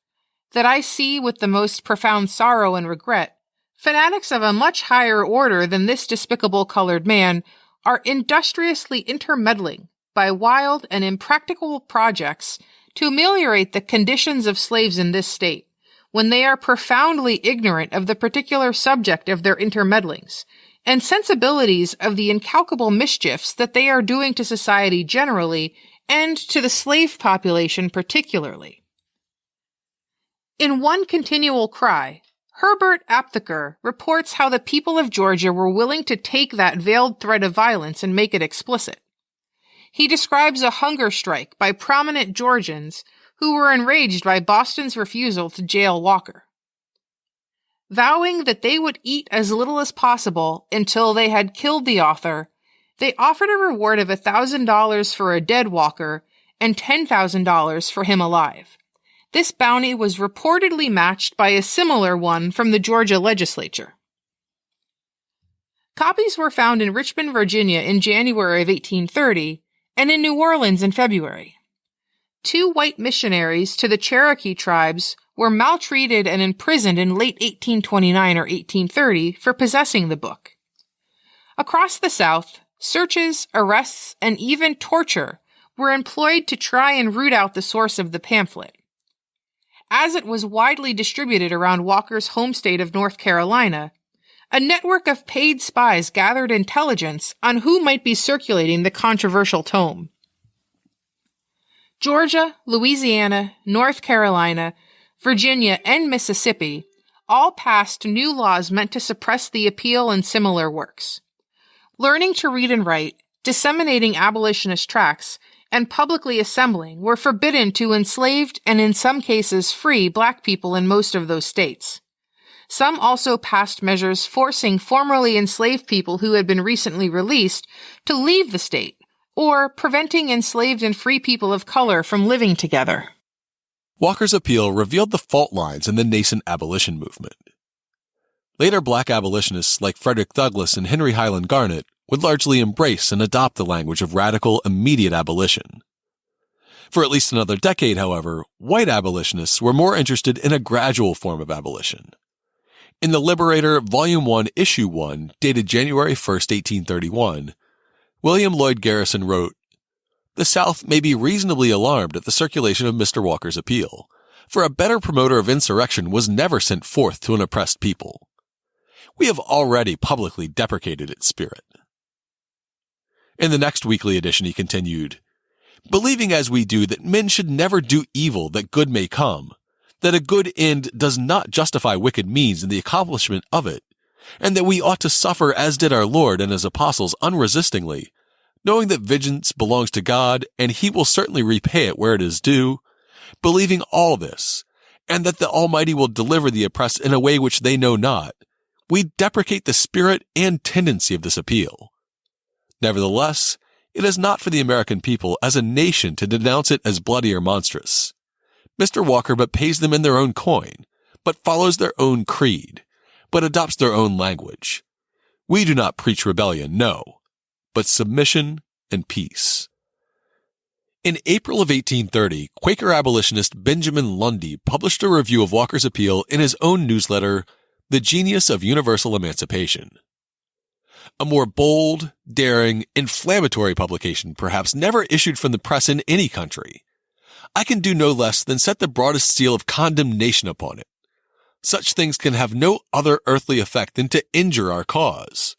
Speaker 3: that I see with the most profound sorrow and regret fanatics of a much higher order than this despicable colored man are industriously intermeddling by wild and impracticable projects to ameliorate the conditions of slaves in this state, when they are profoundly ignorant of the particular subject of their intermeddlings, and sensibilities of the incalculable mischiefs that they are doing to society generally, and to the slave population particularly. In one continual cry, Herbert Aptheker reports how the people of Georgia were willing to take that veiled threat of violence and make it explicit. He describes a hunger strike by prominent Georgians who were enraged by Boston's refusal to jail Walker. Vowing that they would eat as little as possible until they had killed the author, they offered a reward of $1,000 for a dead Walker and $10,000 for him alive. This bounty was reportedly matched by a similar one from the Georgia legislature. Copies were found in Richmond, Virginia in January of 1830 and in New Orleans in February. 2 white missionaries to the Cherokee tribes were maltreated and imprisoned in late 1829 or 1830 for possessing the book. Across the South, searches, arrests, and even torture were employed to try and root out the source of the pamphlet. As it was widely distributed around Walker's home state of North Carolina, a network of paid spies gathered intelligence on who might be circulating the controversial tome. Georgia, Louisiana, North Carolina, Virginia, and Mississippi all passed new laws meant to suppress the appeal and similar works. Learning to read and write, disseminating abolitionist tracts, and publicly assembling were forbidden to enslaved and in some cases free black people in most of those states. Some also passed measures forcing formerly enslaved people who had been recently released to leave the state, or preventing enslaved and free people of color from living together.
Speaker 2: Walker's appeal revealed the fault lines in the nascent abolition movement. Later black abolitionists like Frederick Douglass and Henry Highland Garnet would largely embrace and adopt the language of radical, immediate abolition. For at least another decade, however, white abolitionists were more interested in a gradual form of abolition. In The Liberator, Volume 1, Issue 1, dated January 1, 1831, William Lloyd Garrison wrote, "The South may be reasonably alarmed at the circulation of Mr. Walker's appeal, for a better promoter of insurrection was never sent forth to an oppressed people. We have already publicly deprecated its spirit." In the next weekly edition, he continued, "Believing as we do that men should never do evil that good may come, that a good end does not justify wicked means in the accomplishment of it, and that we ought to suffer as did our Lord and his apostles unresistingly, knowing that vengeance belongs to God and he will certainly repay it where it is due, believing all this, and that the Almighty will deliver the oppressed in a way which they know not, we deprecate the spirit and tendency of this appeal. Nevertheless, it is not for the American people as a nation to denounce it as bloody or monstrous. Mr. Walker but pays them in their own coin, but follows their own creed, but adopts their own language. We do not preach rebellion, no, but submission and peace." In April of 1830, Quaker abolitionist Benjamin Lundy published a review of Walker's appeal in his own newsletter, The Genius of Universal Emancipation. A more bold, daring, inflammatory publication perhaps never issued from the press in any country. I can do no less than set the broadest seal of condemnation upon it. Such things can have no other earthly effect than to injure our cause.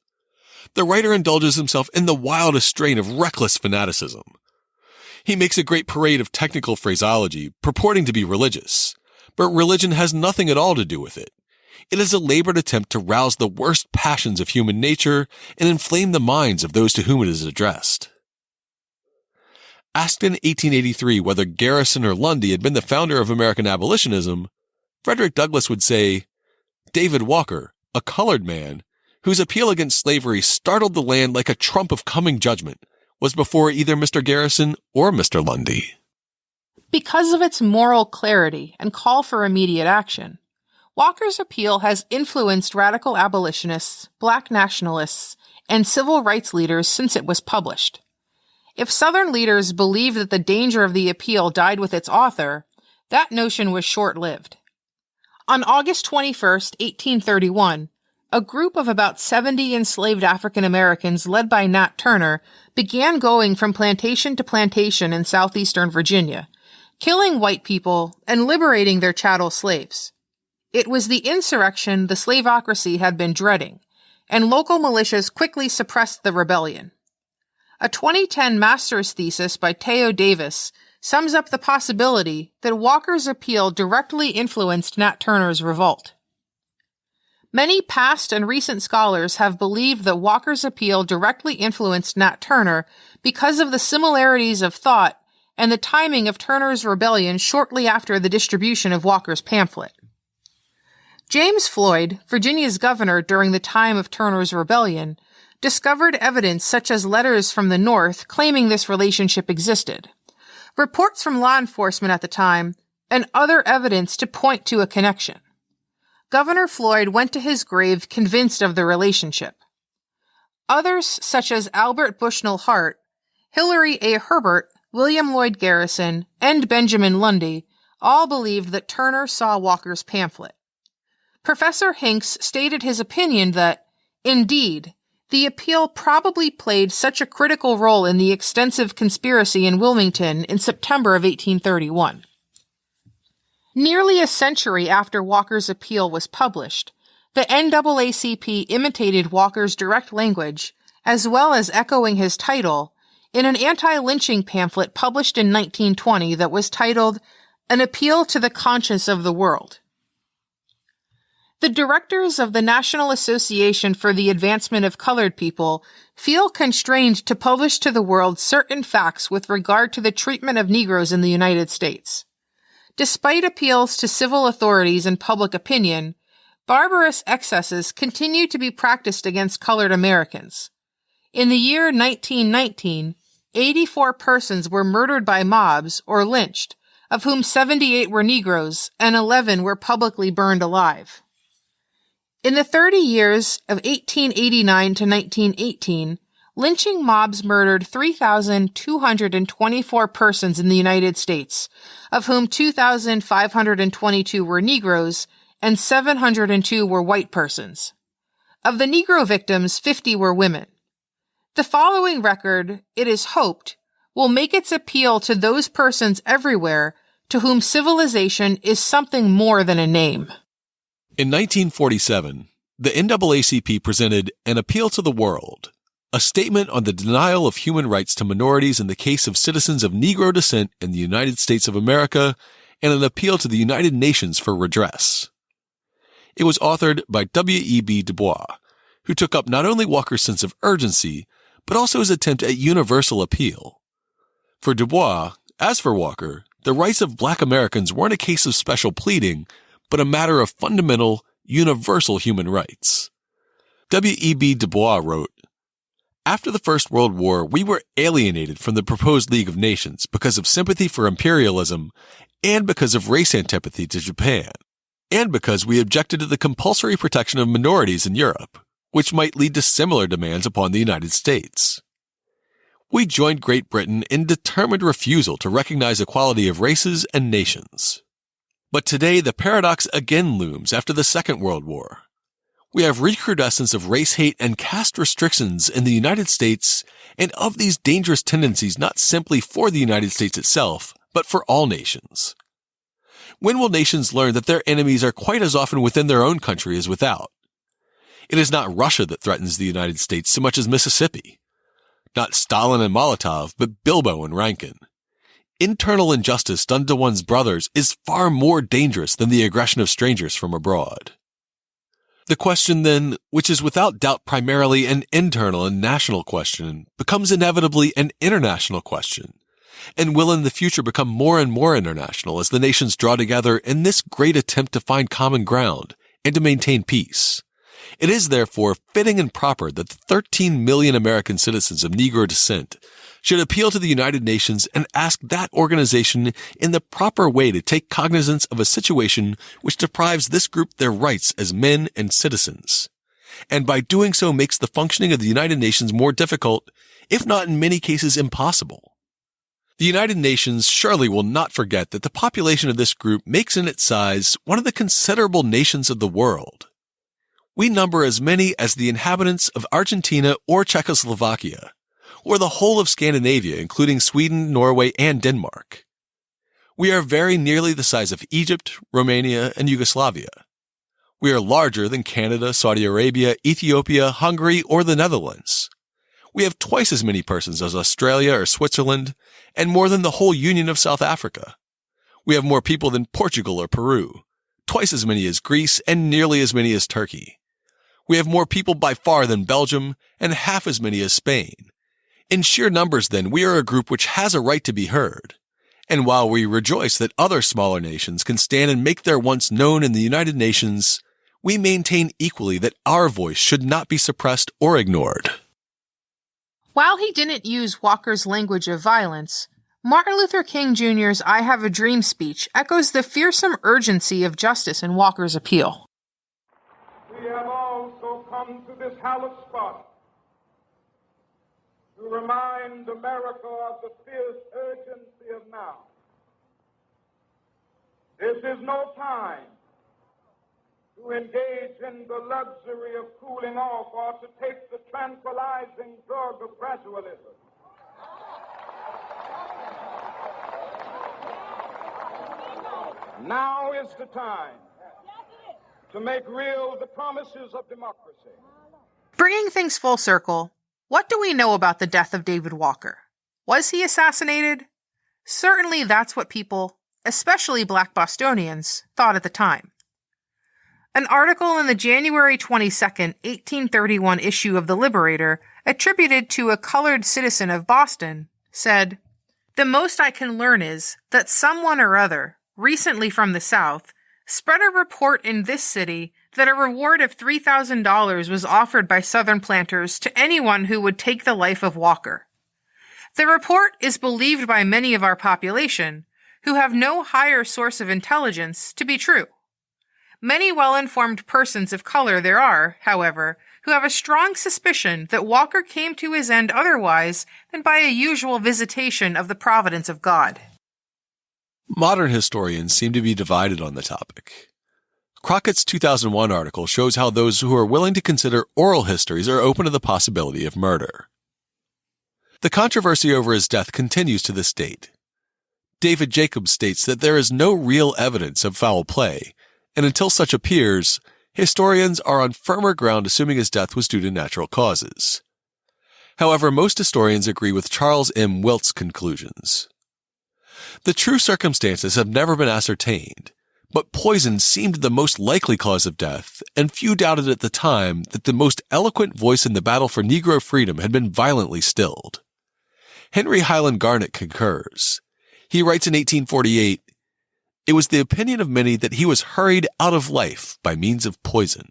Speaker 2: The writer indulges himself in the wildest strain of reckless fanaticism. He makes a great parade of technical phraseology, purporting to be religious, but religion has nothing at all to do with it. It is a labored attempt to rouse the worst passions of human nature and inflame the minds of those to whom it is addressed. Asked in 1883 whether Garrison or Lundy had been the founder of American abolitionism, Frederick Douglass would say, "David Walker, a colored man, whose appeal against slavery startled the land like a trump of coming judgment, was before either Mr. Garrison or Mr. Lundy."
Speaker 3: Because of its moral clarity and call for immediate action, Walker's appeal has influenced radical abolitionists, black nationalists, and civil rights leaders since it was published. If Southern leaders believed that the danger of the appeal died with its author, that notion was short-lived. On August 21, 1831, a group of about 70 enslaved African Americans led by Nat Turner began going from plantation to plantation in southeastern Virginia, killing white people and liberating their chattel slaves. It was the insurrection the slaveocracy had been dreading, and local militias quickly suppressed the rebellion. A 2010 master's thesis by Teo Davis sums up the possibility that Walker's appeal directly influenced Nat Turner's revolt. Many past and recent scholars have believed that Walker's appeal directly influenced Nat Turner because of the similarities of thought and the timing of Turner's rebellion shortly after the distribution of Walker's pamphlet. James Floyd, Virginia's governor during the time of Turner's rebellion, discovered evidence such as letters from the North claiming this relationship existed, reports from law enforcement at the time, and other evidence to point to a connection. Governor Floyd went to his grave convinced of the relationship. Others, such as Albert Bushnell Hart, Hilary A. Herbert, William Lloyd Garrison, and Benjamin Lundy, all believed that Turner saw Walker's pamphlet. Professor Hinks stated his opinion that, indeed, the appeal probably played such a critical role in the extensive conspiracy in Wilmington in September of 1831. Nearly a century after Walker's appeal was published, the NAACP imitated Walker's direct language, as well as echoing his title, in an anti-lynching pamphlet published in 1920 that was titled An Appeal to the Conscience of the World. The directors of the National Association for the Advancement of Colored People feel constrained to publish to the world certain facts with regard to the treatment of Negroes in the United States. Despite appeals to civil authorities and public opinion, barbarous excesses continue to be practiced against colored Americans. In the year 1919, 84 persons were murdered by mobs or lynched, of whom 78 were Negroes and 11 were publicly burned alive. In the 30 years of 1889 to 1918, lynching mobs murdered 3,224 persons in the United States, of whom 2,522 were Negroes and 702 were white persons. Of the Negro victims, 50 were women. The following record, it is hoped, will make its appeal to those persons everywhere to whom civilization is something more than a name.
Speaker 2: In 1947, the NAACP presented An Appeal to the World, a statement on the denial of human rights to minorities in the case of citizens of Negro descent in the United States of America, and an appeal to the United Nations for redress. It was authored by W.E.B. Du Bois, who took up not only Walker's sense of urgency, but also his attempt at universal appeal. For Du Bois, as for Walker, the rights of Black Americans weren't a case of special pleading, but a matter of fundamental, universal human rights. W.E.B. Du Bois wrote, "After the First World War, we were alienated from the proposed League of Nations because of sympathy for imperialism and because of race antipathy to Japan, and because we objected to the compulsory protection of minorities in Europe, which might lead to similar demands upon the United States. We joined Great Britain in determined refusal to recognize equality of races and nations. But today the paradox again looms after the Second World War. We have recrudescence of race hate and caste restrictions in the United States, and of these dangerous tendencies not simply for the United States itself, but for all nations. When will nations learn that their enemies are quite as often within their own country as without? It is not Russia that threatens the United States so much as Mississippi. Not Stalin and Molotov, but Bilbo and Rankin. Internal injustice done to one's brothers is far more dangerous than the aggression of strangers from abroad. The question then, which is without doubt primarily an internal and national question, becomes inevitably an international question, and will in the future become more and more international as the nations draw together in this great attempt to find common ground and to maintain peace. It is therefore fitting and proper that the 13 million American citizens of Negro descent should appeal to the United Nations and ask that organization in the proper way to take cognizance of a situation which deprives this group their rights as men and citizens, and by doing so makes the functioning of the United Nations more difficult, if not in many cases impossible. The United Nations surely will not forget that the population of this group makes in its size one of the considerable nations of the world. We number as many as the inhabitants of Argentina or Czechoslovakia, or the whole of Scandinavia, including Sweden, Norway, and Denmark. We are very nearly the size of Egypt, Romania, and Yugoslavia. We are larger than Canada, Saudi Arabia, Ethiopia, Hungary, or the Netherlands. We have twice as many persons as Australia or Switzerland, and more than the whole Union of South Africa. We have more people than Portugal or Peru, twice as many as Greece, and nearly as many as Turkey. We have more people by far than Belgium, and half as many as Spain. In sheer numbers, then, we are a group which has a right to be heard. And while we rejoice that other smaller nations can stand and make their wants known in the United Nations, we maintain equally that our voice should not be suppressed or ignored.
Speaker 3: While he didn't use Walker's language of violence, Martin Luther King Jr.'s I Have a Dream speech echoes the fearsome urgency of justice in Walker's appeal.
Speaker 4: We have also come to this hallowed spot to remind America of the fierce urgency of now. This is no time to engage in the luxury of cooling off or to take the tranquilizing drug of gradualism. Now is the time to make real the promises of democracy.
Speaker 3: Bringing things full circle, what do we know about the death of David Walker? Was he assassinated? Certainly that's what people, especially Black Bostonians, thought at the time. An article in the January 22, 1831 issue of The Liberator, attributed to a colored citizen of Boston, said, "The most I can learn is that someone or other, recently from the South, spread a report in this city that a reward of $3,000 was offered by Southern planters to anyone who would take the life of Walker. The report is believed by many of our population, who have no higher source of intelligence, to be true. Many well-informed persons of color there are, however, who have a strong suspicion that Walker came to his end otherwise than by a usual visitation of the providence of God.
Speaker 2: Modern historians seem to be divided on the topic. Crockett's 2001 article shows how those who are willing to consider oral histories are open to the possibility of murder. The controversy over his death continues to this date. David Jacobs states that there is no real evidence of foul play, and until such appears, historians are on firmer ground assuming his death was due to natural causes. However, most historians agree with Charles M. Wilt's conclusions. The true circumstances have never been ascertained, but poison seemed the most likely cause of death, and few doubted at the time that the most eloquent voice in the battle for Negro freedom had been violently stilled. Henry Highland Garnet concurs. He writes in 1848, "It was the opinion of many that he was hurried out of life by means of poison."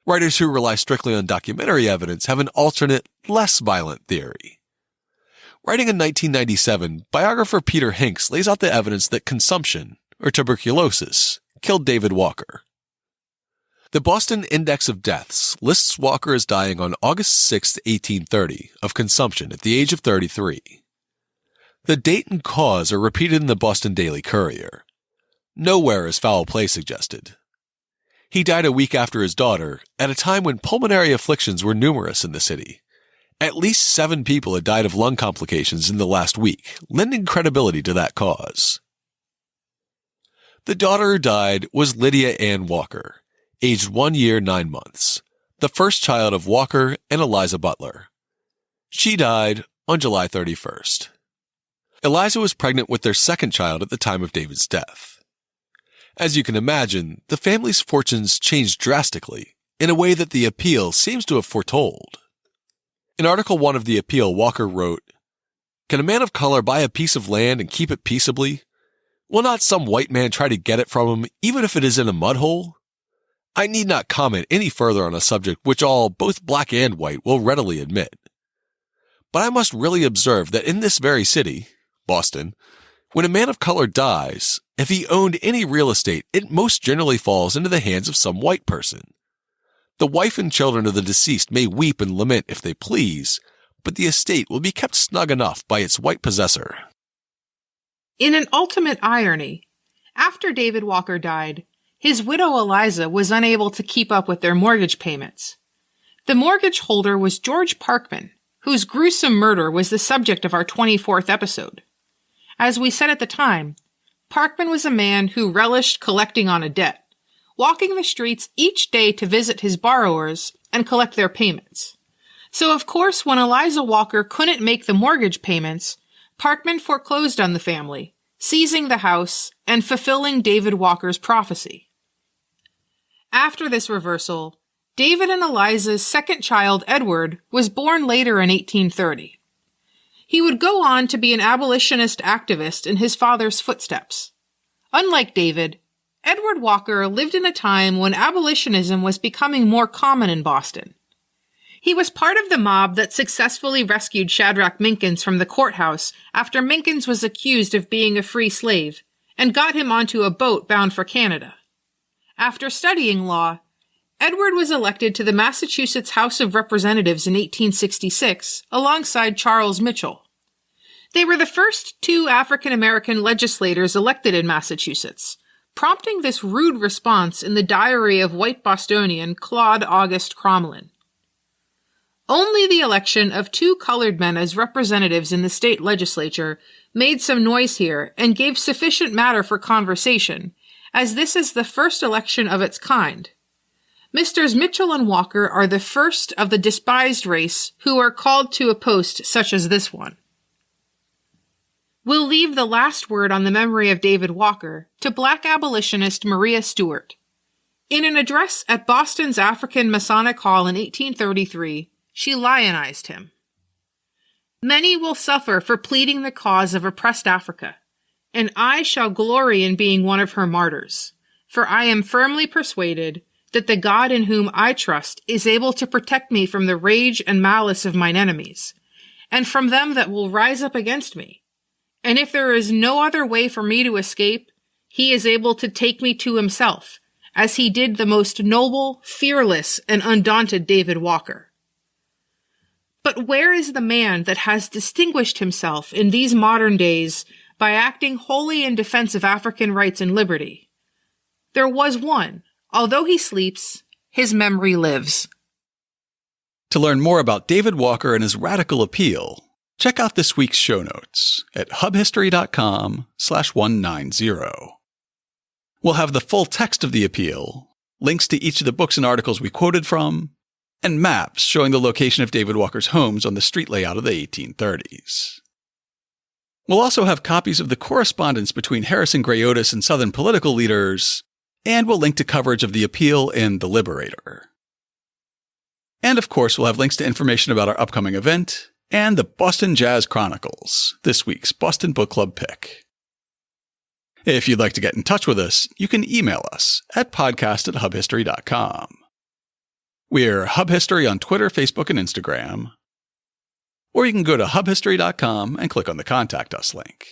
Speaker 2: Writers who rely strictly on documentary evidence have an alternate, less violent theory. Writing in 1997, biographer Peter Hinks lays out the evidence that consumption, or tuberculosis, killed David Walker. The Boston Index of Deaths lists Walker as dying on August 6, 1830, of consumption at the age of 33. The date and cause are repeated in the Boston Daily Courier. Nowhere is foul play suggested. He died a week after his daughter, at a time when pulmonary afflictions were numerous in the city. At least 7 people had died of lung complications in the last week, lending credibility to that cause. The daughter who died was Lydia Ann Walker, aged 1 year 9 months, the first child of Walker and Eliza Butler. She died on July 31st. Eliza was pregnant with their second child at the time of David's death. As you can imagine, the family's fortunes changed drastically, in a way that the Appeal seems to have foretold. In Article 1 of the Appeal, Walker wrote, "Can a man of color buy a piece of land and keep it peaceably? Will not some white man try to get it from him, even if it is in a mud hole? I need not comment any further on a subject which all, both black and white, will readily admit. But I must really observe that in this very city, Boston, when a man of color dies, if he owned any real estate, it most generally falls into the hands of some white person. The wife and children of the deceased may weep and lament if they please, but the estate will be kept snug enough by its white possessor."
Speaker 3: In an ultimate irony, after David Walker died, his widow Eliza was unable to keep up with their mortgage payments. The mortgage holder was George Parkman, whose gruesome murder was the subject of our 24th episode. As we said at the time, Parkman was a man who relished collecting on a debt, walking the streets each day to visit his borrowers and collect their payments. So of course, when Eliza Walker couldn't make the mortgage payments, Parkman foreclosed on the family, seizing the house and fulfilling David Walker's prophecy. After this reversal, David and Eliza's second child, Edward, was born later in 1830. He would go on to be an abolitionist activist in his father's footsteps. Unlike David, Edward Walker lived in a time when abolitionism was becoming more common in Boston. He was part of the mob that successfully rescued Shadrach Minkins from the courthouse after Minkins was accused of being a free slave, and got him onto a boat bound for Canada. After studying law, Edward was elected to the Massachusetts House of Representatives in 1866, alongside Charles Mitchell. They were the first 2 African-American legislators elected in Massachusetts, prompting this rude response in the diary of white Bostonian Claude Auguste Cromlin. Only the election of 2 colored men as representatives in the state legislature made some noise here and gave sufficient matter for conversation, as this is the first election of its kind. Misters Mitchell and Walker are the first of the despised race who are called to a post such as this one. We'll leave the last word on the memory of David Walker to Black abolitionist Maria Stewart. In an address at Boston's African Masonic Hall in 1833, she lionized him. "Many will suffer for pleading the cause of oppressed Africa, and I shall glory in being one of her martyrs, for I am firmly persuaded that the God in whom I trust is able to protect me from the rage and malice of mine enemies, and from them that will rise up against me. And if there is no other way for me to escape, he is able to take me to himself, as he did the most noble, fearless, and undaunted David Walker. But where is the man that has distinguished himself in these modern days by acting wholly in defense of African rights and liberty? There was one. Although he sleeps, his memory lives.
Speaker 1: To learn more about David Walker and his radical appeal, check out this week's show notes at hubhistory.com/190. We'll have the full text of the appeal, links to each of the books and articles we quoted from, and maps showing the location of David Walker's homes on the street layout of the 1830s. We'll also have copies of the correspondence between Harrison Gray Otis and Southern political leaders, and we'll link to coverage of the appeal in The Liberator. And of course, we'll have links to information about our upcoming event and the Boston Jazz Chronicles, this week's Boston Book Club pick. If you'd like to get in touch with us, you can email us at podcast@hubhistory.com. We're Hub History on Twitter, Facebook, and Instagram. Or you can go to hubhistory.com and click on the Contact Us link.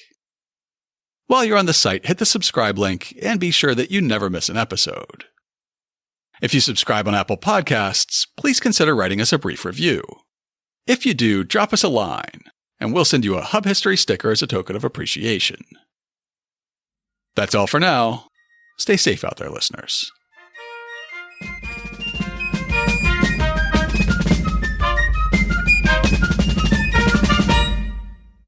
Speaker 1: While you're on the site, hit the subscribe link and be sure that you never miss an episode. If you subscribe on Apple Podcasts, please consider writing us a brief review. If you do, drop us a line, and we'll send you a Hub History sticker as a token of appreciation. That's all for now. Stay safe out there, listeners.